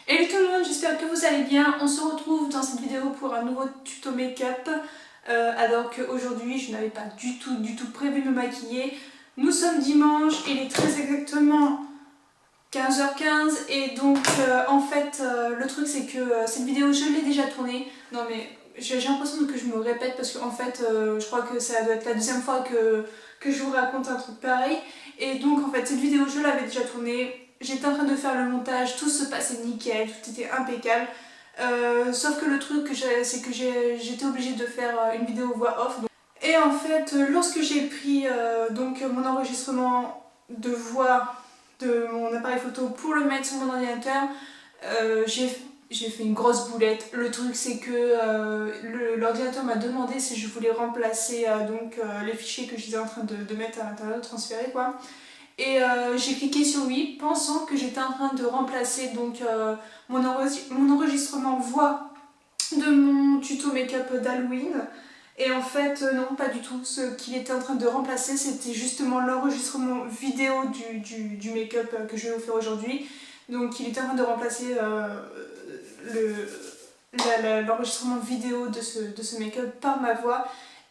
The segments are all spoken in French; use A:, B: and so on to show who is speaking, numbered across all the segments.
A: Hello tout le monde, j'espère que vous allez bien. On se retrouve dans cette vidéo pour un nouveau tuto make-up. Alors qu'aujourd'hui je n'avais pas du tout prévu de me maquiller. Nous sommes dimanche, il est très exactement 15h15 et donc en fait le truc c'est que cette vidéo je l'ai déjà tournée. Non mais j'ai l'impression que je me répète parce qu'en fait je crois que ça doit être la deuxième fois que je vous raconte un truc pareil. Et donc en fait cette vidéo je l'avais déjà tournée. J'étais en train de faire le montage, tout se passait nickel, tout était impeccable. Sauf que le truc c'est que j'étais obligée de faire une vidéo voix off. Et en fait, lorsque j'ai pris donc mon enregistrement de voix de mon appareil photo pour le mettre sur mon ordinateur, j'ai fait une grosse boulette. Le truc c'est que l'ordinateur m'a demandé si je voulais remplacer les fichiers que j'étais en train de mettre à l'intérieur, de transférer quoi. Et j'ai cliqué sur oui, pensant que j'étais en train de remplacer mon enregistrement voix de mon tuto make-up d'Halloween. Et en fait, non, pas du tout. Ce qu'il était en train de remplacer, c'était justement l'enregistrement vidéo du make-up que je vais vous faire aujourd'hui. Donc il était en train de remplacer l'enregistrement vidéo de ce make-up par ma voix.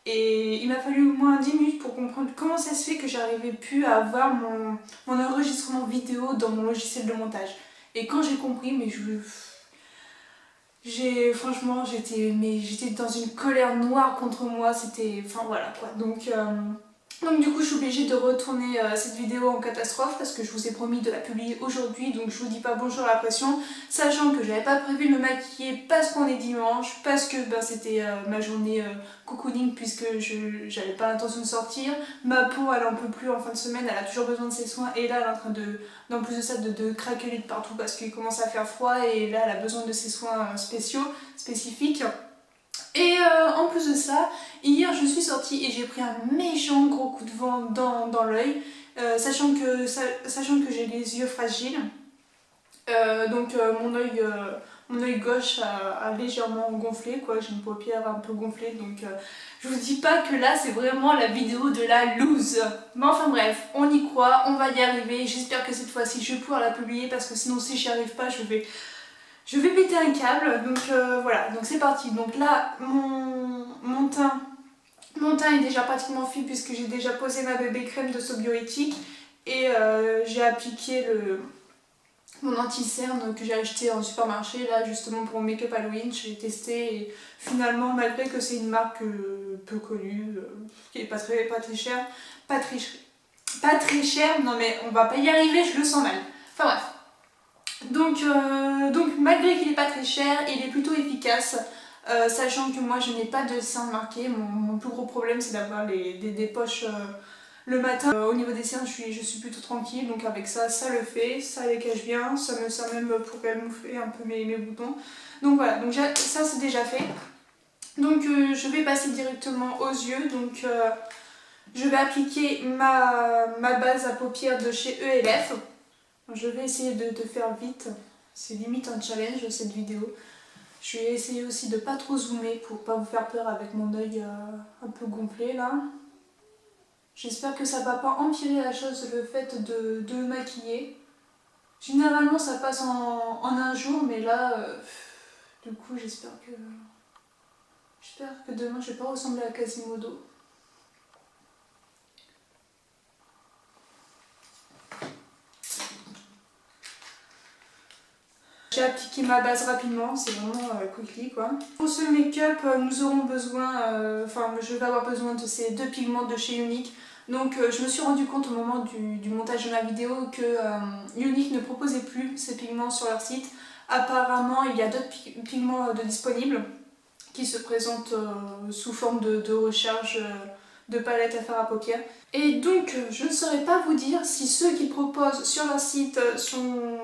A: Et il m'a fallu au moins 10 minutes pour comprendre comment ça se fait que j'arrivais plus à avoir mon enregistrement vidéo dans mon logiciel de montage. Et quand j'ai compris, mais franchement, j'étais dans une colère noire contre moi, c'était... Enfin voilà quoi. Donc du coup je suis obligée de retourner cette vidéo en catastrophe parce que je vous ai promis de la publier aujourd'hui, donc je vous dis pas bonjour à la pression, sachant que j'avais pas prévu de me maquiller parce qu'on est dimanche, parce que c'était ma journée cocooning puisque j'avais pas l'intention de sortir, ma peau elle en peut plus en fin de semaine, elle a toujours besoin de ses soins et là elle est en train en plus de ça de craqueler de partout parce qu'il commence à faire froid et là elle a besoin de ses soins spécifiques. Et en plus de ça, hier je suis sortie et j'ai pris un méchant gros coup de vent dans l'œil, sachant que j'ai les yeux fragiles. Mon œil gauche a légèrement gonflé, quoi. J'ai une paupière un peu gonflée, donc je vous dis pas que là c'est vraiment la vidéo de la loose. Mais enfin bref, on y croit, on va y arriver. J'espère que cette fois-ci je vais pouvoir la publier parce que sinon si j'y arrive pas je vais péter un câble, donc voilà, donc c'est parti. Donc là, mon teint est déjà pratiquement fait puisque j'ai déjà posé ma bébé crème de Sobioéthique et j'ai appliqué mon anti-cerne que j'ai acheté en supermarché là justement pour mon make-up Halloween. J'ai testé et finalement, malgré que c'est une marque peu connue, qui est pas très chère, pas très chère, non mais on va pas y arriver, je le sens mal. Enfin bref. Donc malgré qu'il n'est pas très cher, il est plutôt efficace, sachant que moi je n'ai pas de cernes marquées. Mon plus gros problème c'est d'avoir des poches le matin. Au niveau des cernes je suis plutôt tranquille, donc avec ça, ça le fait, ça les cache bien, ça me sert même pour camoufler un peu mes boutons. Donc voilà, donc ça c'est déjà fait. Donc je vais passer directement aux yeux, donc je vais appliquer ma base à paupières de chez ELF. Je vais essayer de faire vite, c'est limite un challenge cette vidéo. Je vais essayer aussi de pas trop zoomer pour pas vous faire peur avec mon œil un peu gonflé là. J'espère que ça va pas empirer la chose le fait de me maquiller. Généralement ça passe en un jour, mais là du coup j'espère que demain je vais pas ressembler à Quasimodo. J'ai appliqué ma base rapidement, c'est vraiment quickly quoi. Pour ce make-up, nous aurons besoin, je vais avoir besoin de ces deux pigments de chez Younique. Donc je me suis rendu compte au moment du montage de ma vidéo que Younique ne proposait plus ces pigments sur leur site. Apparemment il y a d'autres pigments disponibles qui se présentent sous forme de recharge de palette à faire à paupières. Et donc je ne saurais pas vous dire si ceux qu'ils proposent sur leur site sont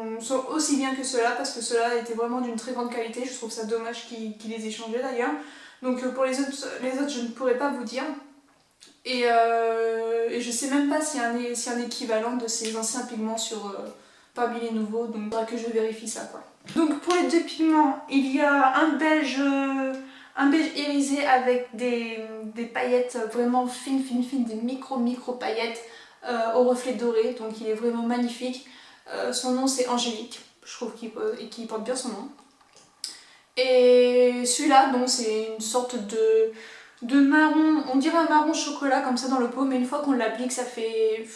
A: aussi bien que ceux-là, parce que ceux-là étaient vraiment d'une très grande qualité. Je trouve ça dommage qu'ils les aient changés d'ailleurs. Donc pour les autres je ne pourrais pas vous dire. Et je sais même pas s'il y a un équivalent de ces anciens pigments parmi les nouveaux, donc il faudra que je vérifie ça quoi. Donc pour les deux pigments, il y a un beige irisé avec des paillettes vraiment fines, des micro paillettes au reflet doré, donc il est vraiment magnifique. Son nom c'est Angélique. je trouve qu'il porte bien son nom. Et celui-là, donc c'est une sorte de marron, on dirait un marron chocolat comme ça dans le pot, mais une fois qu'on l'applique, ça fait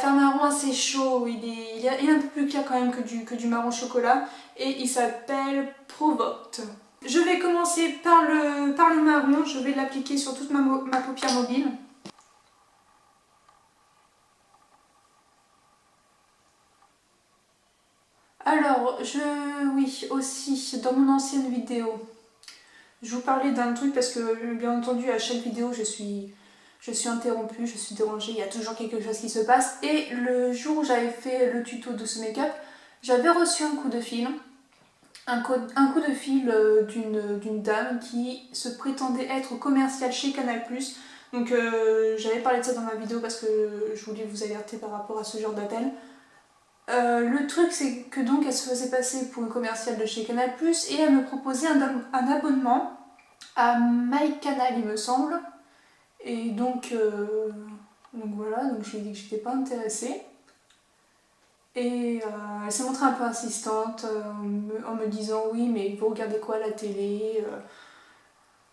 A: un marron assez chaud, il est un peu plus clair quand même que du marron chocolat, et il s'appelle Provoct. Je vais commencer par le marron, je vais l'appliquer sur toute ma paupière mobile. Alors, oui, aussi, dans mon ancienne vidéo, je vous parlais d'un truc parce que, bien entendu, à chaque vidéo, je suis interrompue, je suis dérangée, il y a toujours quelque chose qui se passe. Et le jour où j'avais fait le tuto de ce make-up, j'avais reçu un coup de fil. Un coup de fil d'une dame qui se prétendait être commerciale chez Canal+. Donc j'avais parlé de ça dans ma vidéo parce que je voulais vous alerter par rapport à ce genre d'appel. Le truc c'est que donc elle se faisait passer pour une commerciale de chez Canal+, et elle me proposait un abonnement à MyCanal il me semble. Et donc voilà, donc je lui ai dit que j'étais pas intéressée. Et elle s'est montrée un peu insistante en me disant oui mais vous regardez quoi à la télé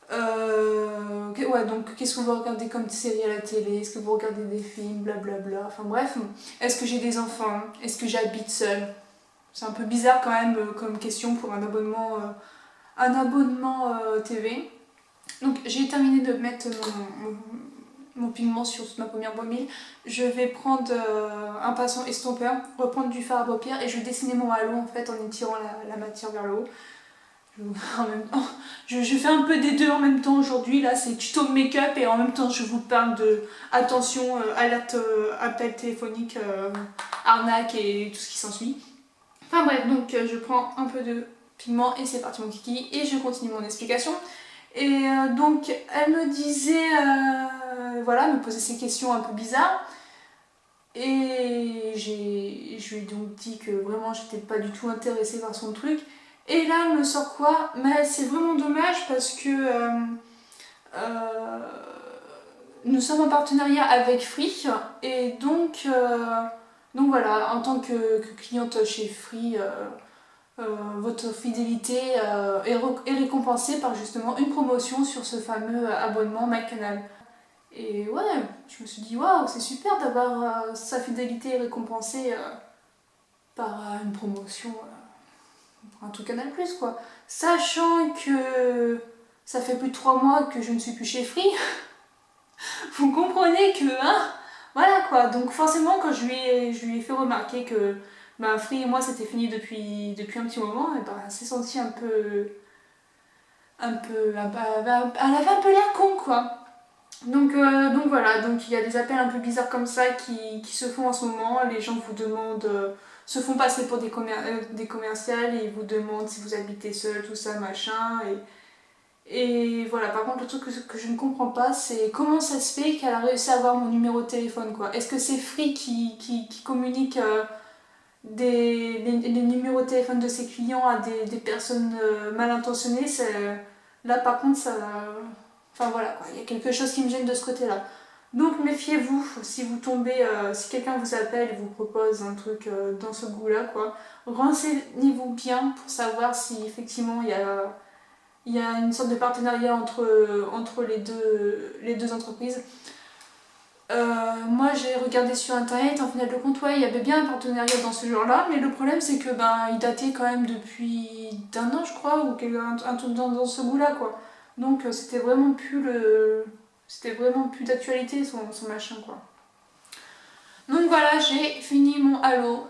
A: ouais, donc qu'est-ce que vous regardez comme série à la télé, est-ce que vous regardez des films, blablabla, enfin bref, est-ce que j'ai des enfants, est-ce que j'habite seule. C'est un peu bizarre quand même comme question pour un abonnement TV. Donc j'ai terminé de mettre mon pigment sur ma première mobile. Je vais prendre un pinceau estompeur, reprendre du fard à paupières et je vais dessiner mon halo en fait en étirant la matière vers le haut. En même temps, je fais un peu des deux en même temps aujourd'hui. Là, c'est tuto make-up et en même temps, je vous parle de attention, alerte, appel téléphonique, arnaque et tout ce qui s'ensuit. Enfin bref, donc je prends un peu de pigment et c'est parti mon kiki et je continue mon explication. Et donc, elle me disait, voilà, me posait ces questions un peu bizarres. Et je lui ai donc dit que vraiment, j'étais pas du tout intéressée par son truc. Et là, elle me sort quoi? Mais c'est vraiment dommage parce que euh, nous sommes en partenariat avec Free. Et donc voilà, en tant que cliente chez Free, votre fidélité est récompensée par justement une promotion sur ce fameux abonnement MyCanal. Et ouais, je me suis dit waouh, c'est super d'avoir sa fidélité récompensée par une promotion pour un truc Canal+, quoi. Sachant que ça fait plus de 3 mois que je ne suis plus chez Free, vous comprenez que, hein, voilà quoi. Donc forcément, quand je lui ai fait remarquer que Free et moi c'était fini depuis un petit moment, et ben, elle s'est sentie un peu, elle avait un peu l'air con quoi. Donc voilà, donc il y a des appels un peu bizarres comme ça qui se font en ce moment. Les gens vous demandent, se font passer pour des commerciales et ils vous demandent si vous habitez seul, tout ça, machin. Et voilà, par contre, le truc que je ne comprends pas, c'est comment ça se fait qu'elle a réussi à avoir mon numéro de téléphone, quoi. Est-ce que c'est Free qui communique les numéros de téléphone de ses clients à des personnes mal intentionnées? Là, par contre, ça... Enfin voilà, quoi. Il y a quelque chose qui me gêne de ce côté-là. Donc méfiez-vous, si vous tombez, si quelqu'un vous appelle et vous propose un truc dans ce goût-là, quoi. Renseignez-vous bien pour savoir si effectivement il y a une sorte de partenariat entre les deux entreprises. Moi j'ai regardé sur internet, en final de compte, ouais, il y avait bien un partenariat dans ce genre-là, mais le problème c'est que il datait quand même depuis d'un an, je crois, ou un truc dans ce goût-là, quoi. Donc c'était vraiment plus d'actualité son machin, quoi. Donc voilà, j'ai fini mon halo.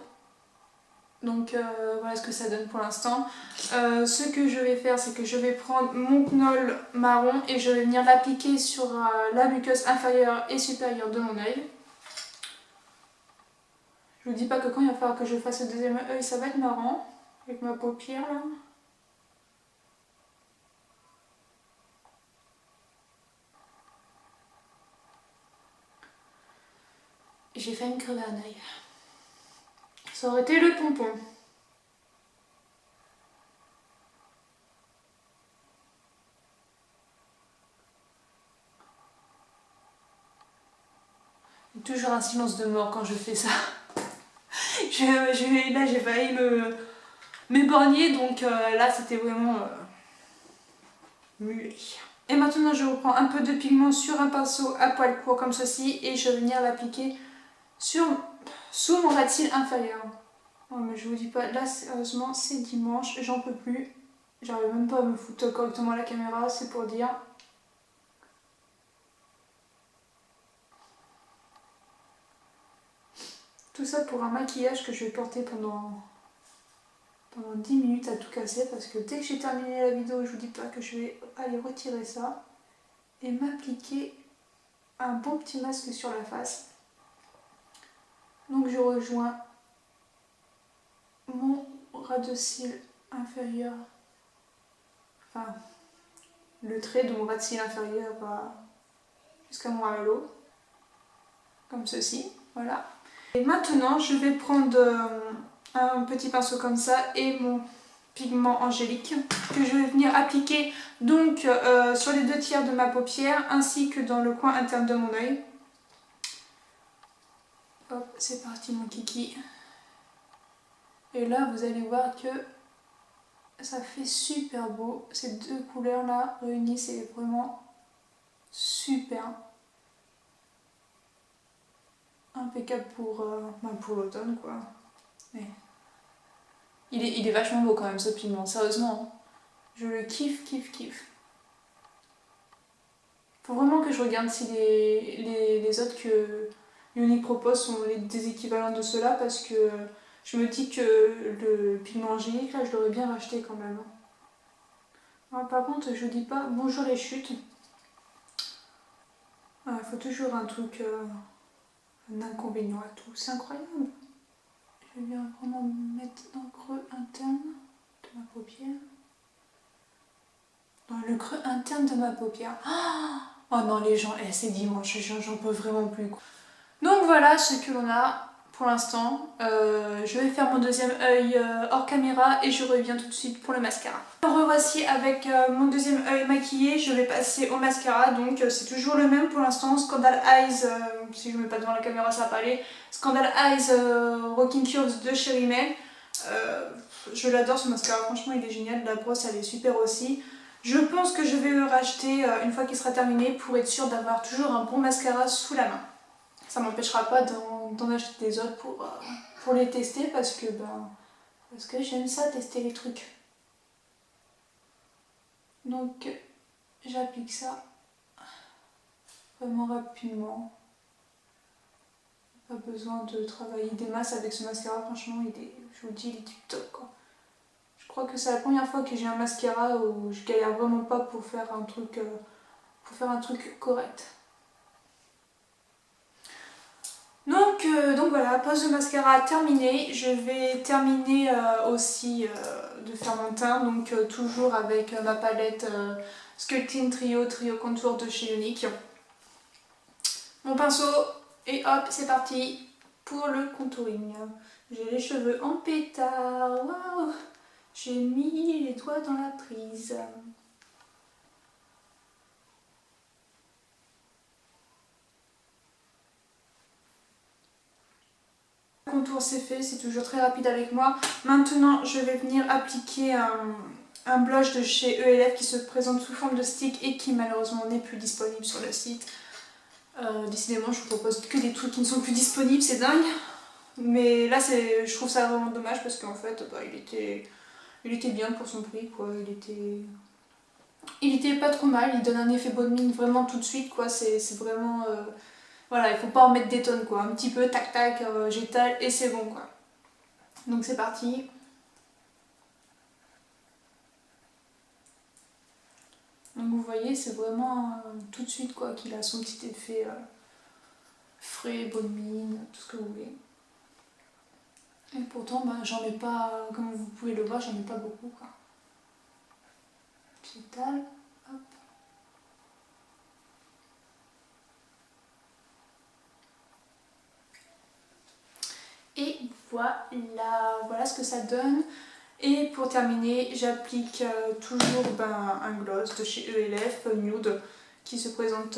A: Donc voilà ce que ça donne pour l'instant. Ce que je vais faire, c'est que je vais prendre mon knoll marron et je vais venir l'appliquer sur la muqueuse inférieure et supérieure de mon œil. Je vous dis pas que quand il va falloir que je fasse le deuxième œil, ça va être marrant avec ma paupière là. J'ai failli me crever un œil. Ça aurait été le pompon. Toujours un silence de mort quand je fais ça. Là j'ai failli m'éborgner, donc là c'était vraiment muet. Et maintenant je reprends un peu de pigment sur un pinceau à poil court comme ceci et je vais venir l'appliquer sous mon ras de cils inférieur. Oh, mais je vous dis pas, là sérieusement c'est dimanche, j'en peux plus. J'arrive même pas à me foutre correctement à la caméra, c'est pour dire. Tout ça pour un maquillage que je vais porter pendant 10 minutes à tout casser, parce que dès que j'ai terminé la vidéo, je vous dis pas que je vais aller retirer ça et m'appliquer un bon petit masque sur la face. Donc je rejoins mon ras de cils inférieur, enfin le trait de mon ras de cils inférieur va jusqu'à mon halo, comme ceci, voilà. Et maintenant je vais prendre un petit pinceau comme ça et mon pigment angélique que je vais venir appliquer donc sur les 2 tiers de ma paupière ainsi que dans le coin interne de mon œil. Hop, c'est parti mon kiki. Et là vous allez voir que ça fait super beau. Ces 2 couleurs là réunies, c'est vraiment super. Impeccable pour l'automne quoi. Mais il est vachement beau quand même ce pigment, sérieusement. Je le kiffe. Faut vraiment que je regarde si les autres que Younique propose sont des équivalents de ceux-là, parce que je me dis que le pigment angélique là je l'aurais bien racheté quand même. Alors, par contre je dis pas bonjour les chutes. Il faut toujours un truc, un inconvénient à tout, c'est incroyable. Je vais bien vraiment me mettre dans le creux interne de ma paupière. Dans le creux interne de ma paupière. Oh non les gens, c'est dimanche, j'en peux vraiment plus quoi. Donc voilà ce que l'on a pour l'instant. Je vais faire mon deuxième œil hors caméra et je reviens tout de suite pour le mascara. Me revoici avec mon deuxième œil maquillé. Je vais passer au mascara, donc c'est toujours le même pour l'instant. Scandal Eyes, si je ne mets pas devant la caméra ça va pas aller. Scandal Eyes Rocking Curves de chez Rimmel. Je l'adore ce mascara, franchement il est génial. La brosse elle est super aussi. Je pense que je vais le racheter une fois qu'il sera terminé pour être sûre d'avoir toujours un bon mascara sous la main. Ça m'empêchera pas d'en acheter des autres pour les tester parce que j'aime ça, tester les trucs. Donc j'applique ça vraiment rapidement. Pas besoin de travailler des masses avec ce mascara, franchement je vous dis il est tip top quoi. Je crois que c'est la première fois que j'ai un mascara où je galère vraiment pas pour faire un truc correct. Donc voilà, pose de mascara terminée. Je vais terminer aussi de faire mon teint, donc toujours avec ma palette Sculpting Trio Contour de chez Younique. Mon pinceau et hop, c'est parti pour le contouring. J'ai les cheveux en pétard, waouh! J'ai mis les doigts dans la prise. Le contour c'est fait, c'est toujours très rapide avec moi. Maintenant je vais venir appliquer un blush de chez ELF qui se présente sous forme de stick et qui malheureusement n'est plus disponible sur le site. Décidément je vous propose que des trucs qui ne sont plus disponibles, c'est dingue. Mais là je trouve ça vraiment dommage parce qu'en fait il était bien pour son prix quoi. Il était pas trop mal, il donne un effet bonne mine vraiment tout de suite quoi. C'est vraiment... Voilà, il faut pas en mettre des tonnes quoi, un petit peu tac tac, j'étale et c'est bon quoi. Donc c'est parti. Donc vous voyez, c'est vraiment tout de suite quoi qu'il a son petit effet frais, bonne mine, tout ce que vous voulez. Et pourtant j'en mets pas, comme vous pouvez le voir, j'en mets pas beaucoup quoi. J'étale, hop. Et voilà ce que ça donne. Et pour terminer, j'applique toujours un gloss de chez ELF Nude qui se présente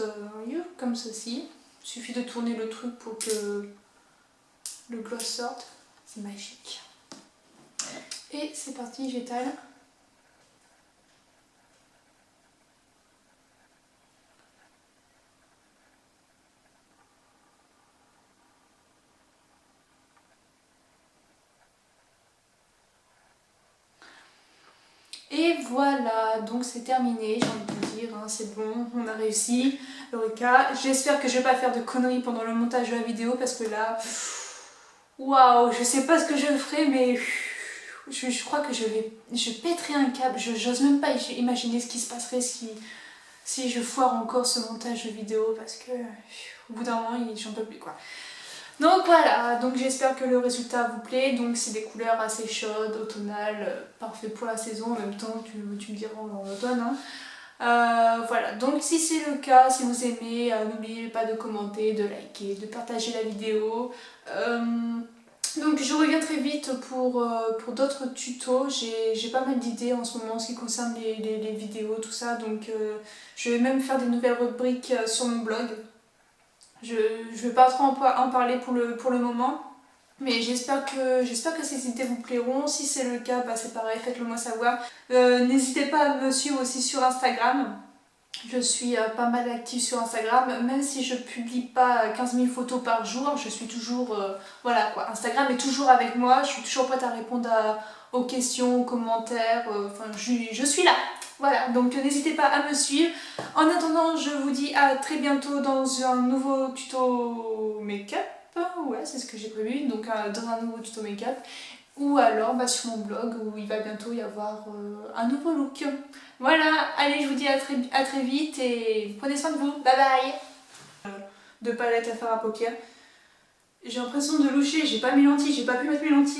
A: comme ceci. Il suffit de tourner le truc pour que le gloss sorte. C'est magique. Et c'est parti, j'étale. Et voilà, donc c'est terminé, j'ai envie de vous dire, hein, c'est bon, on a réussi. Eureka, j'espère que je vais pas faire de conneries pendant le montage de la vidéo parce que là, waouh, je sais pas ce que je ferai, mais je crois que je pèterai un câble. J'ose même pas imaginer ce qui se passerait si je foire encore ce montage de vidéo parce que au bout d'un moment, j'en peux plus quoi. Donc voilà, donc j'espère que le résultat vous plaît. Donc c'est des couleurs assez chaudes, automnales, parfait pour la saison. En même temps, tu me diras en automne. Hein. Voilà, donc si c'est le cas, si vous aimez, n'oubliez pas de commenter, de liker, de partager la vidéo. Donc je reviens très vite pour d'autres tutos. J'ai pas mal d'idées en ce moment en ce qui concerne les vidéos, tout ça. Donc je vais même faire des nouvelles rubriques sur mon blog. Je vais pas trop en parler pour le moment. Mais j'espère que ces idées vous plairont. Si c'est le cas, bah c'est pareil, faites-le moi savoir. N'hésitez pas à me suivre aussi sur Instagram. Je suis pas mal active sur Instagram, même si je publie pas 15 000 photos par jour, je suis toujours, voilà quoi, Instagram est toujours avec moi, je suis toujours prête à répondre aux questions, aux commentaires, enfin je suis là, voilà, donc n'hésitez pas à me suivre. En attendant, je vous dis à très bientôt dans un nouveau tuto make-up, ouais c'est ce que j'ai prévu, donc dans un nouveau tuto make-up. Ou alors bah, sur mon blog où il va bientôt y avoir un nouveau look. Voilà, allez je vous dis à très vite et prenez soin de vous, bye bye. De palettes à faire à paupières. J'ai l'impression de loucher, j'ai pas mes lentilles, j'ai pas pu mettre mes lentilles.